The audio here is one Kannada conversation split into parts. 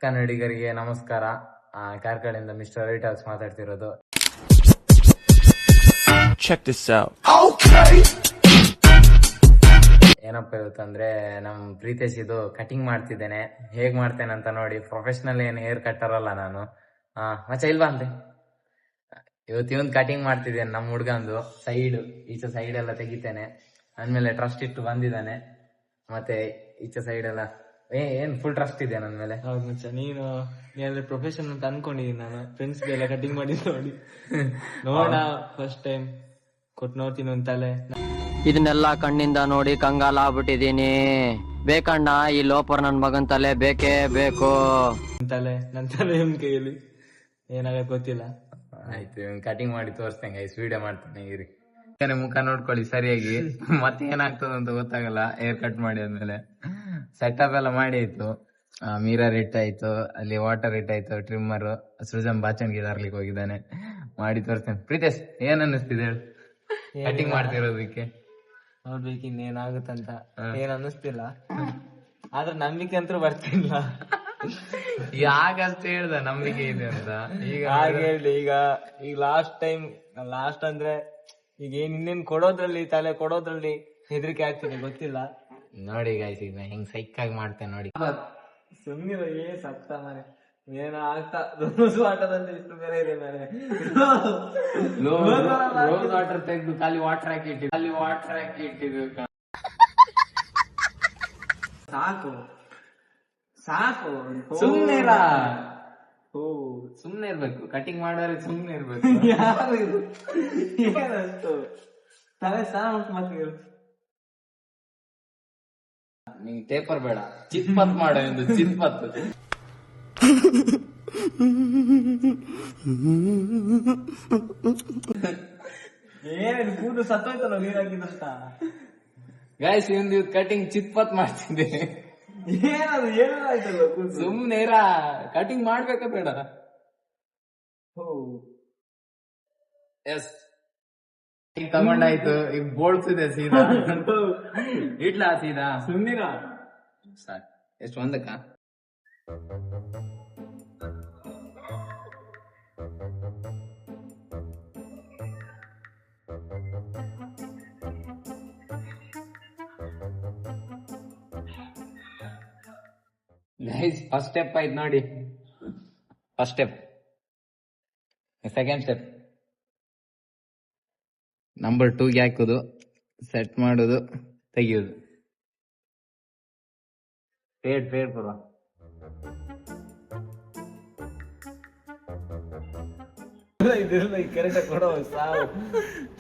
ಕನ್ನಡಿಗರಿಗೆ ನಮಸ್ಕಾರ. ಕಾರ್ಕಳದಿಂದ ಮಿಸ್ಟರ್ ರೈಟರ್ಸ್ ಮಾತಾಡ್ತಿರೋದು. Check this out. ಏನಪ್ಪ ಇವತ್ತಂದ್ರೆ ನಮ್ ಪ್ರೀತೇಶ್ ಇದು ಕಟಿಂಗ್ ಮಾಡ್ತಿದ್ದೇನೆ. ಹೇಗ್ ಮಾಡ್ತೇನೆ ಅಂತ ನೋಡಿ. ಪ್ರೊಫೆಷನಲ್ ಏನ್ ಹೇರ್ ಕಟ್ಟರ್ ಅಲ್ಲ ನಾನು. ಮಚ್ಚ ಇಲ್ವಾ ಅಂತೆ. ಇವತ್ತು ಇವನ್ ಕಟಿಂಗ್ ಮಾಡ್ತಿದ್ದೇನೆ. ನಮ್ ಹುಡ್ಗಂದು ಈಚೆ ಸೈಡ್ ಎಲ್ಲ ತೆಗಿತೇನೆ. ಅಂದ್ಮೇಲೆ ಟ್ರಸ್ಟ್ ಇಟ್ಟು ಬಂದಿದ್ದಾನೆ. ಮತ್ತೆ ಈಚೆ ಸೈಡ್ ಎಲ್ಲ ಏನ್ ಫುಲ್ ಟ್ರಸ್ಟ್ ಇದೆ ನನ್ ಮೇಲೆ. ಹೌದು ಮಚ್ಚ, ನೀನು ಪ್ರೊಫೆಷನ್ ಅಂತ ಅನ್ಕೊಂಡಿದ್ದೀನಿ. ನಾನು ಫ್ರೆಂಡ್ಸ್ ಎಲ್ಲ ಕಟಿಂಗ್ ಮಾಡಿ ನೋಡಿ ನೋಡ ಫಸ್ಟ್ ಟೈಮ್ ಕೊಟ್ಟು ನೋಡ್ತೀನಿ ಒಂದ್ ತಲೆ. ಇದನ್ನೆಲ್ಲ ಕಣ್ಣಿಂದ ನೋಡಿ ಕಂಗಾಲ ಆಗ್ಬಿಟ್ಟಿದೀನಿ. ಬೇಕಣ್ಣ ಈ ಲೋಪರ್ ನನ್ ಮಗನ್ ತಲೆ ಬೇಕೇ ಬೇಕು. ನನ್ ತಲೆ ಇವ್ನ ಕೈಯಲ್ಲಿ ಏನಾಗಕ್ ಗೊತ್ತಿಲ್ಲ. ಆಯ್ತು, ಇವ್ನ್ ಕಟಿಂಗ್ ಮಾಡಿ ತೋರಿಸ್ತೇನೆ. ವಿಡಿಯೋ ಮಾಡ್ತೇನೆ ಇರಿ. ಮುಖ ನೋಡ್ಕೊಳ್ಳಿ ಸರಿಯಾಗಿ. ಮತ್ತೆ ಏನಾಗ್ತದ ಅಂತ ಗೊತ್ತಾಗಲ್ಲ ಹೇರ್ ಕಟ್ ಮಾಡಿ ಆದ್ಮೇಲೆ. ಸೆಟಪ್ ಎಲ್ಲ ಮಾಡಿ ಆಯ್ತು. ಮಿರರ್ ಇಟ್ಟಾಯ್ತು, ಅಲ್ಲಿ ವಾಟರ್ ಇಟ್ಟಾಯ್ತು, ಟ್ರಿಮ್ಮರ್. ಸೃಜನ್ ಬಾಚನ್ಗೆ ತರ್ಲಿಕ್ಕೆ ಹೋಗಿದ್ದಾನೆ. ಮಾಡಿ ತೋರಿಸ್ತೇನೆ. ಪ್ರೀತೇಶ್ ಏನ್ ಅನ್ನಿಸ್ತಿದೆ ಹೇಳು ಕಟಿಂಗ್ ಮಾಡ್ತಿರೋದಕ್ಕೆ? ನೋಡ್ಬೇಕು ಇನ್ನೇನಾಗುತ್ತಂತ. ಏನ್ ಅನ್ನಿಸ್ತಿಲ್ಲ, ಆದ್ರೆ ನಂಬಿಕೆ ಅಂತೂ ಬರ್ತಿಲ್ಲ. ಯಾಕಂತ ಹೇಳ್ದ ನಂಬಿಕೆ ಇದೆ ಅಂತ. ಈಗ ಹಾಗೆ ಹೇಳಿ, ಈಗ ಲಾಸ್ಟ್ ಅಂದ್ರೆ ಈಗ ಇನ್ನೇನ್ ಕೊಡೋದ್ರಲ್ಲಿ ತಲೆ ಕೊಡೋದ್ರಲ್ಲಿ ಹೆದರಿಕೆ ಆಗ್ತಿದೆ, ಗೊತ್ತಿಲ್ಲ. ನೋಡಿ ಗಾಯ್ಸ್, ಈಗ ಹೆಂಗ್ ಸೈಕಾಗಿ ಮಾಡ್ತೇನೆ ನೋಡಿ. ಸುಮ್ಮನೆ ಸತ್ತ ಮನೆ ಏನೋ ಆಗ್ತಾ ಆಟದಲ್ಲಿ ಇಷ್ಟು ಬೇರೆ ಇದೆ ಮನೆ. ರೋಸ್ ವಾಟರ್ ತೆಗೆದು ಖಾಲಿ ವಾಟರ್ ಹಾಕಿ ಇಟ್ಟಿದ್ದು. ಸಾಕು ಸುಮ್ನೆ ಇರ್ಬೇಕು. ಕಟಿಂಗ್ ಮಾಡೋರಿಗೆ ಸುಮ್ನೆ ಇರ್ಬೇಕು. ಏನಂತು ತಲೆ ಸಾಕು. ಮತ್ತೆ ನಿಂಗ್ ಟೇಪರ್ ಬೇಡ, ಚಿತ್ಪತ್ ಮಾಡ ಎಂದು. ಚಿತ್ಪತ್ ಏನ್ ಕೂದು ಸತ್ತೋಯ್ತಲ್ಲ ನೀರಾಗಿದ್ದಷ್ಟ. ಗಾಯ್ಸ್, ಇವ್ದು ಕಟಿಂಗ್ ಚಿತ್ಪತ್ ಮಾಡ್ತಿದ್ದೆ. ಏನದು ಏನಾಯ್ತಲ್ಲ ಕೂದು. ಸುಮ್ನೆ ಕಟಿಂಗ್ ಮಾಡ್ಬೇಕ ಬೇಡ? ಎಸ್, ಈಗ ತಗೊಂಡಾಯ್ತು. ಈಗ ಬೋಳ್ಸಿದೆ ಸೀದಾ. ಇಡ್ಲಾ ಸೀದಾ? ಸುಮ್ನಿರ ಸಾಕು. ಎಷ್ಟು ಒಂದಕ್ಕ? ಗೈಸ್, ಫಸ್ಟ್ ಸ್ಟೆಪ್ ಆಯ್ತು ನೋಡಿ. First step. Second step number 2ಗೆ ಹಾಕುದು, ಸೆಟ್ ಮಾಡುದು, ತೆಗಿಯುದು. ಫೇಡ್ ಕೊಡುವ. ಕರೆಕ್ಟ್ ಕೊಡೋ ಸಾವು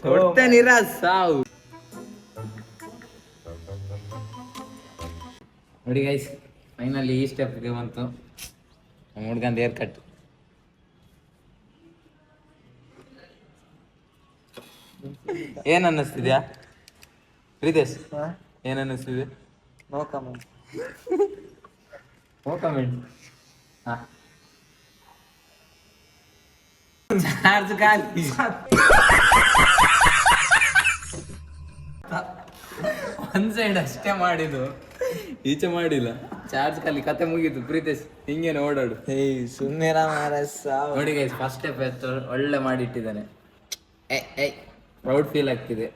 ಕೊಡ್ತೇನಿರ ಸಾವು. ನೋಡಿ ಗೈಸ್, ಫೈನಲಿ ಈ ಸ್ಟೆಪ್ಗೆ ಬಂತು ಹುಡ್ಗಂದ ಹೇರ್ ಕಟ್. ಏನ್ ಅನ್ನಿಸ್ತಿದ್ಯಾ ಪ್ರೀತೇಶ್? ಏನ್ ಅನ್ನಿಸ್ತಿದೆ? No comment. ಚಾರ್ಜ್ ಖಾಲಿ. ಒಂದ್ ಸೈಡ್ ಅಷ್ಟೇ ಮಾಡಿದ್ದು, ಈಚೆ ಮಾಡಿಲ್ಲ. ಚಾರ್ಜ್ ಖಾಲಿ, ಕತೆ ಮುಗೀತು. ಪ್ರೀತೇಶ್ ಹಿಂಗೇನೆ ಓಡಾಡು. ಸುಮ್ಮನೆ ನೋಡಿ ಗೈಸ್, ಫಸ್ಟ್ ಸ್ಟೆಪ್ ಎತ್ತು ಒಳ್ಳೆ ಮಾಡಿಟ್ಟಿದ್ದಾನೆ. ಪ್ರೌಡ್ ಫೀಲ್ ಆಗ್ತಿದೆ.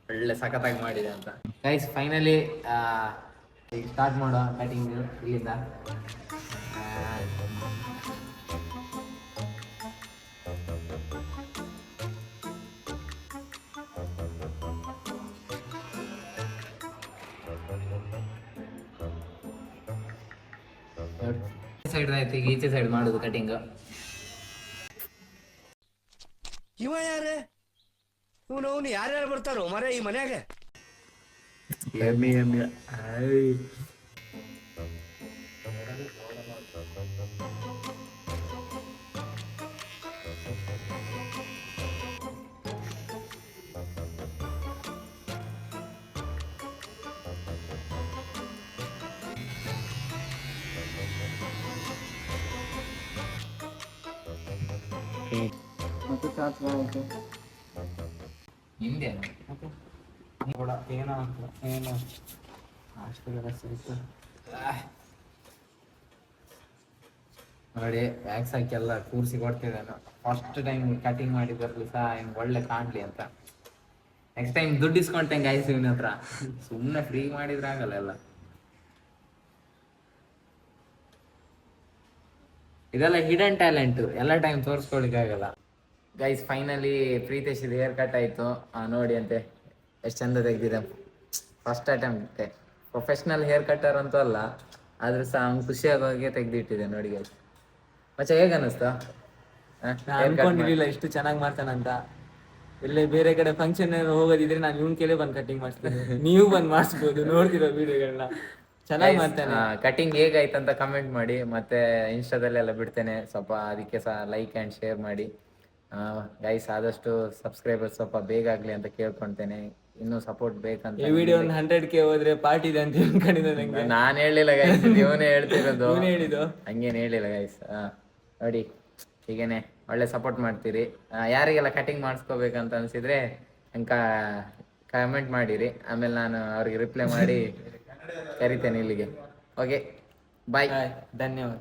ಒಳ್ಳೆ ಸಖತ್ತಾಗಿ ಮಾಡಿದೆ ಅಂತ. ಗೈಸ್, ಫೈನಲಿ ಈಗ ಸ್ಟಾರ್ಟ್ ಮಾಡುವ ಕಟಿಂಗ್ ಇಲ್ಲಿಂದ. ಸೈಡ್ ಆಯ್ತು, ಈಗ ಈಚೆ ಸೈಡ್ ಮಾಡುದು ಕಟಿಂಗ್. ಇವ ಯಾರೇ ಇವನು ಯಾರ್ಯಾರು ಬರ್ತಾರೋ ಮರ ಈ ಮನ್ಯಾಗ? ಮತ್ತೆ ಚಾರ್ಜ್ ಮಾಡೋದು ಹಿಂದೆ ಏನೋ ಅಷ್ಟು ನೋಡಿ ವ್ಯಾಕ್ಸ್ ಹಾಕಿ ಎಲ್ಲ ಕೂರಿಸಿ ಕೊಡ್ತಿದ್ದಾನು. ಫಸ್ಟ್ ಟೈಮ್ ಕಟಿಂಗ್ ಮಾಡಿದ್ರಲ್ಲಿ ಸಹ ಹಿಂಗ್ ಒಳ್ಳೆ ಕಾಣ್ಲಿ ಅಂತ. ನೆಕ್ಸ್ಟ್ ಟೈಮ್ ದುಡ್ಡು ಇಸ್ಕೊಂತಂಗೆ ಗಾಯ್ಸ್ ಇವನ ಹತ್ರ, ಸುಮ್ಮನೆ ಫ್ರೀ ಮಾಡಿದ್ರೆ ಆಗಲ್ಲ ಎಲ್ಲ. ಇದೆಲ್ಲ ಹಿಡನ್ ಟ್ಯಾಲೆಂಟ್, ಎಲ್ಲ ಟೈಮ್ ತೋರಿಸ್ಕೊಳಿಕ್ಕೆ ಆಗಲ್ಲ guys. Finally Pritesh hair cut ಆಯ್ತು. ನೋಡಿ ಅಂತೆ ಎಷ್ಟು ಚಂದ ತೆಗ್ದಿದೆ. First attempt. Professional hair cutter ಅಂತೂ ಅಲ್ಲ, ಆದ್ರೂ ಸಹ ಅವ್ನು ಖುಷಿಯಾಗೋಗೆ ತೆಗ್ದಿಟ್ಟಿದೆ ನೋಡಿ ಗೈಸ್. ಮಚ್ಚ ಹೇಗ ಅನ್ನಿಸ್ತಾ? ನಾನು ಅನ್ಕೊಂಡಿರ್ಲಿಲ್ಲ ಇಷ್ಟು ಚೆನ್ನಾಗಿ ಮಾಡ್ತಾನಂತ. ಎಲ್ಲೇ ಬೇರೆ ಕಡೆ ಫಂಕ್ಷನ್ ಹೋಗೋದಿದ್ರೆ ನಾನು ಇವನ್ ಕೇಳಿ ಬಂದು ಕಟಿಂಗ್ ಮಾಡಿಸ್ತೀನಿ, ನೀವು ಬಂದು ಮಾಡಿಸ್ಬೋದು, ನೋಡ್ತಿರೋ ವಿಡಿಯೋಗಳನ್ನ. ಚೆನ್ನಾಗಿ ಮಾಡ್ತಾನೆ. ಕಟಿಂಗ್ ಹೇಗಾಯ್ತು ಅಂತ ಕಮೆಂಟ್ ಮಾಡಿ, ಮತ್ತೆ ಇನ್ಸ್ಟಾದಲ್ಲೆಲ್ಲ ಬಿಡ್ತೇನೆ, ಸ್ವಲ್ಪ ಅದಕ್ಕೆ ಸಹ ಲೈಕ್ ಆ್ಯಂಡ್ ಶೇರ್ ಮಾಡಿ ಗೈಸ್. ಆದಷ್ಟು ಸಬ್ಸ್ಕ್ರೈಬರ್ಸ್ ಸ್ವಲ್ಪ ಬೇಗ ಆಗ್ಲಿ ಅಂತ ಕೇಳ್ಕೊಳ್ತೇನೆ. ಇನ್ನೂ ಸಪೋರ್ಟ್ ಬೇಕಂತ. ಈ ವಿಡಿಯೋ ಒಂದು 100K ಹೋದ್ರೆ ಪಾರ್ಟಿ ಇದೆ ಅಂತ ಅನ್ಕೊಂಡಿದ್ದೆ ನಂಗೆ. ನಾನು ಹೇಳಿಲ್ಲ ಗೈಸ್, ಇವನೇ ಹೇಳ್ತಿರೋದು. ಇವನೇ ಹೇಳಿದ್ದು, ಹಂಗೇನು ಹೇಳಿಲ್ಲ ಗೈಸ್. ನೋಡಿ ಹೀಗೇನೆ ಒಳ್ಳೆ ಸಪೋರ್ಟ್ ಮಾಡ್ತೀರಿ. ಯಾರಿಗೆಲ್ಲ ಕಟಿಂಗ್ ಮಾಡಿಸ್ಕೋಬೇಕಂತ ಅನ್ಸಿದ್ರೆ ನಂಗೆ ಕಮೆಂಟ್ ಮಾಡಿರಿ, ಆಮೇಲೆ ನಾನು ಅವ್ರಿಗೆ ರಿಪ್ಲೈ ಮಾಡಿ ಕರಿತೇನೆ ಇಲ್ಲಿಗೆ. Okay bye. ಧನ್ಯವಾದ.